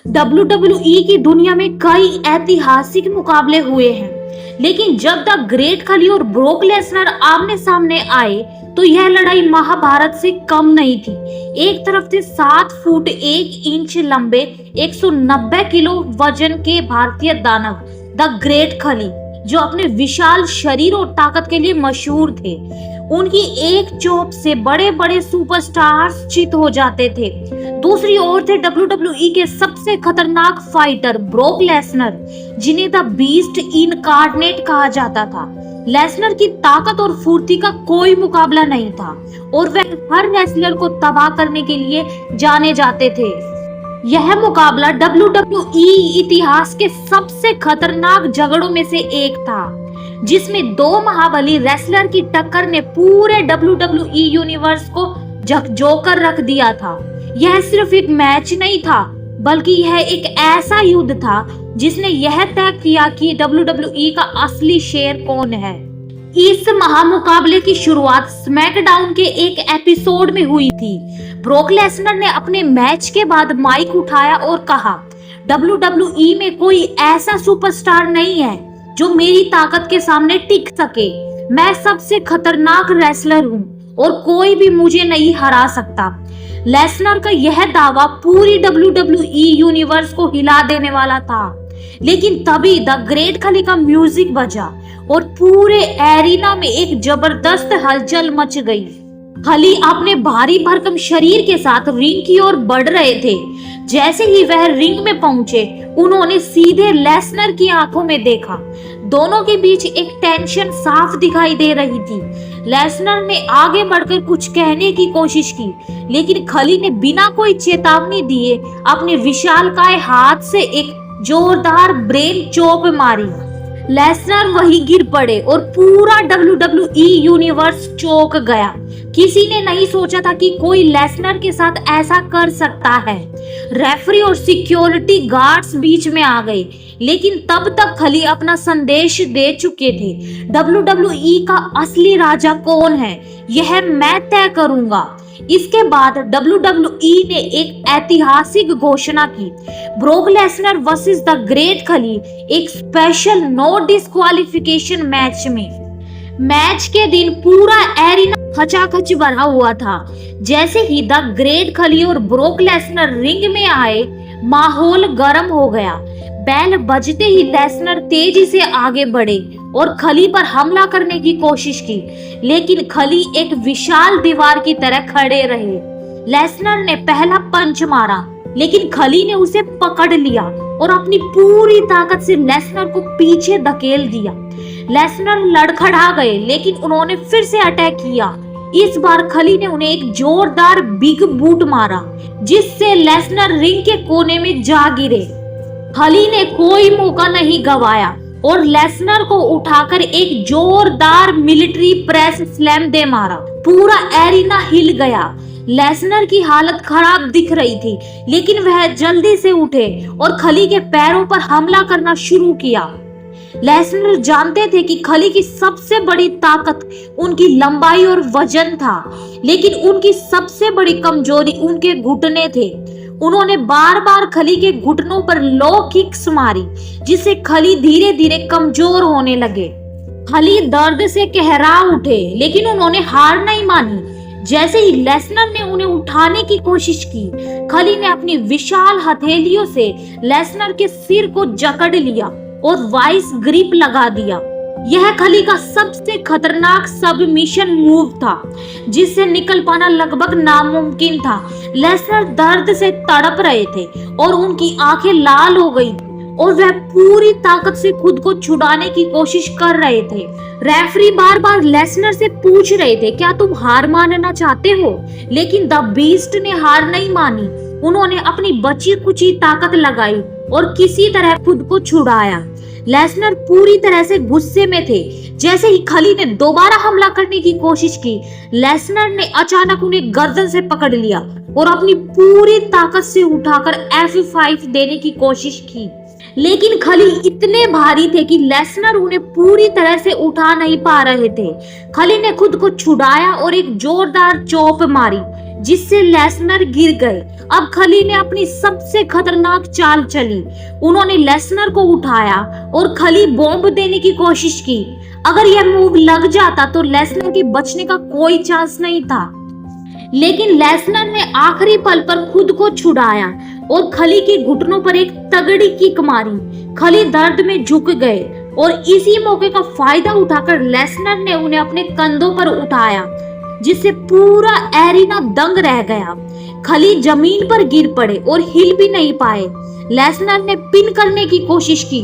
WWE की दुनिया में कई ऐतिहासिक मुकाबले हुए हैं, लेकिन जब द ग्रेट खली और ब्रोक लेसनर आमने सामने आए तो यह लड़ाई महाभारत से कम नहीं थी। एक तरफ थे 7 फुट 1 इंच लंबे 190 किलो वजन के भारतीय दानव द ग्रेट खली, जो अपने विशाल शरीर और ताकत के लिए मशहूर थे। उनकी एक चोप से बड़े बड़े सुपरस्टार्स चित हो जाते थे। दूसरी ओर थे WWE के सबसे खतरनाक फाइटर ब्रोक लेसनर, जिन्हें द बीस्ट इनकार्नेट कहा जाता था। लेसनर की ताकत और फुर्ती का कोई मुकाबला नहीं था और वह हर रेसलर को तबाह करने के लिए जाने जाते थे। यह मुकाबला WWE इतिहास के सबसे खतरनाक झगड़ों में से एक था, जिसमें 2 महाबली रेसलर की टक्कर ने पूरे WWE यूनिवर्स को झकझोरकर रख दिया था। यह सिर्फ एक मैच नहीं था, बल्कि यह एक ऐसा युद्ध था जिसने यह तय किया कि WWE का असली शेर कौन है। इस महामुकाबले की शुरुआत स्मैकडाउन के एक एपिसोड में हुई थी। ब्रोक लेसनर ने अपने मैच के बाद माइक उठाया और कहा, WWE में कोई ऐसा सुपरस्टार नहीं है जो मेरी ताकत के सामने टिक सके। मैं सबसे खतरनाक रेसलर हूँ और कोई भी मुझे नहीं हरा सकता। लेसनर का यह दावा पूरी WWE यूनिवर्स को हिला देने वाला था, लेकिन तभी द ग्रेट खली का म्यूजिक बजा और पूरे एरिना में एक जबरदस्त हलचल मच गई। खली अपने भारी भरकम शरीर के साथ रिंग की ओर बढ़ रहे थे। जैसे ही वह रिंग में पहुंचे, उन्होंने सीधे लेसनर की आंखों में देखा। दोनों के बीच एक टेंशन साफ दिखाई दे रही थी। लेसनर ने आगे बढ़कर कुछ कहने की कोशिश की, लेकिन खली ने बिना कोई चेतावनी दिए अपने विशालकाय हाथ से एक जोरदार ब्रेन चोप मारी। लेसनर वहीं गिर पड़े और पूरा WWE यूनिवर्स चौंक गया। किसी ने नहीं सोचा था कि कोई लेसनर के साथ ऐसा कर सकता है। रेफरी और सिक्योरिटी गार्ड्स बीच में आ गए, लेकिन तब तक खली अपना संदेश दे चुके थे। WWE का असली राजा कौन है, यह मैं तय करूंगा। इसके बाद WWE ने एक ऐतिहासिक घोषणा की, broke Lesnar versus the great खली, एक स्पेशल नो डिस्क्वालिफिकेशन मैच में। मैच के दिन पूरा एरिना खचाखच भरा हुआ था। जैसे ही द ग्रेट खली और ब्रोक लेसनर रिंग में आए, माहौल गर्म हो गया। बेल बजते ही लेसनर तेजी से आगे बढ़े और खली पर हमला करने की कोशिश की, लेकिन खली एक विशाल दीवार की तरह खड़े रहे। लेसनर ने पहला पंच मारा, लेकिन खली ने उसे पकड़ लिया और अपनी पूरी ताकत से लेसनर को पीछे धकेल दिया। लेसनर लड़खड़ा गए, लेकिन उन्होंने फिर से अटैक किया। इस बार खली ने उन्हें एक जोरदार बिग बूट मारा, जिससे लेसनर रिंग के कोने में जा गिरे। खली ने कोई मौका नहीं गवाया और लेसनर को उठाकर एक जोरदार मिलिट्री प्रेस स्लैम दे मारा। पूरा एरिना हिल गया। लेसनर की हालत खराब दिख रही थी, लेकिन वह जल्दी से उठे और खली के पैरों पर हमला करना शुरू किया। लेसनर जानते थे कि खली की सबसे बड़ी ताकत उनकी लंबाई और वजन था, लेकिन उनकी सबसे बड़ी कमजोरी उनके घुटने थे। उन्होंने बार बार खली के घुटनों पर लो किक्स मारी, जिससे खली धीरे धीरे कमजोर होने लगे। खली दर्द से कहरा उठे, लेकिन उन्होंने हार नहीं मानी। जैसे ही लेसनर ने उन्हें उठाने की कोशिश की, खली ने अपनी विशाल हथेलियों से लेसनर के सिर को जकड़ लिया और वाइस ग्रिप लगा दिया। यह खली का सबसे खतरनाक सबमिशन मूव था, जिससे निकल पाना लगभग नामुमकिन था। लेसनर दर्द से तड़प रहे थे और उनकी आंखें लाल हो गई और वह पूरी ताकत से खुद को छुड़ाने की कोशिश कर रहे थे। रेफरी बार बार लेसनर से पूछ रहे थे, क्या तुम हार मानना चाहते हो? लेकिन द बीस्ट ने हार नहीं मानी। उन्होंने अपनी बची कुची ताकत लगाई और किसी तरह खुद को छुड़ाया। लेसनर पूरी तरह से गुस्से में थे। जैसे ही खली ने दोबारा हमला करने की कोशिश की, लेसनर ने अचानक उन्हें गर्दन से पकड़ लिया और अपनी पूरी ताकत से उठाकर F5 देने की कोशिश की, लेकिन खली इतने भारी थे कि लेसनर उन्हें पूरी तरह से उठा नहीं पा रहे थे। खली ने खुद को छुड़ाया और एक जोरदार चोप मारी, जिससे लेसनर गिर गए। अब खली ने अपनी सबसे खतरनाक चाल चली। उन्होंने लेसनर को उठाया और खली बॉम्ब देने की कोशिश की। अगर यह मूव लग जाता तो लेसनर के बचने का कोई चांस नहीं था, लेकिन लेसनर ने आखिरी पल पर खुद को छुड़ाया और खली के घुटनों पर एक तगड़ी किक मारी। खली दर्द में झुक गए और इसी मौके का फायदा उठाकर लेसनर ने उन्हें अपने कंधों पर उठाया, जिससे पूरा एरिना दंग रह गया। खली जमीन पर गिर पड़े और हिल भी नहीं पाए। लेसनर ने पिन करने की कोशिश की,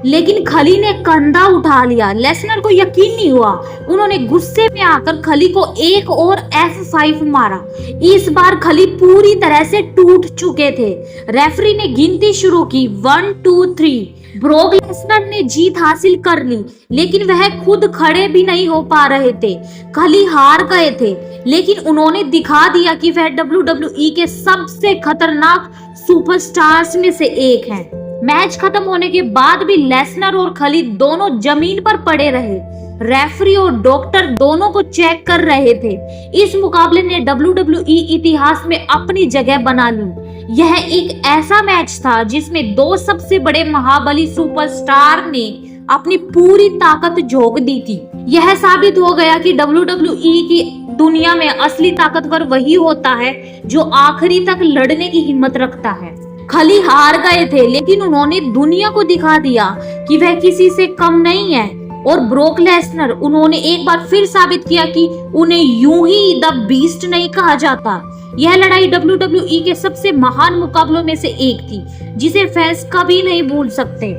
लेकिन खली ने कंधा उठा लिया। लेसनर को यकीन नहीं हुआ। उन्होंने गुस्से में आकर खली को एक और F5 मारा। इस बार खली पूरी तरह से टूट चुके थे। रेफरी ने गिनती शुरू की 1 2 3। ब्रोक लेसनर ने जीत हासिल कर ली, लेकिन वह खुद खड़े भी नहीं हो पा रहे थे। खली हार गए थे, लेकिन उन्होंने दिखा दिया कि वह WWE के सबसे खतरनाक सुपरस्टार्स में से एक हैं। मैच खत्म होने के बाद भी लेसनर और खली दोनों जमीन पर पड़े रहे। रेफरी और डॉक्टर दोनों को चेक कर रहे थे। इस मुकाबले ने WWE इतिहास में अपनी जगह बना ली। यह एक ऐसा मैच था जिसमें दो सबसे बड़े महाबली सुपरस्टार ने अपनी पूरी ताकत झोंक दी थी। यह साबित हो गया कि WWE की दुनिया में असली ताकतवर वही होता है जो आखिरी तक लड़ने की हिम्मत रखता है। खली हार गए थे, लेकिन उन्होंने दुनिया को दिखा दिया कि वह किसी से कम नहीं है। और ब्रोक लेसनर, उन्होंने एक बार फिर साबित किया कि उन्हें यूं ही द बीस्ट नहीं कहा जाता। यह लड़ाई WWE के सबसे महान मुकाबलों में से एक थी, जिसे फैंस कभी नहीं भूल सकते।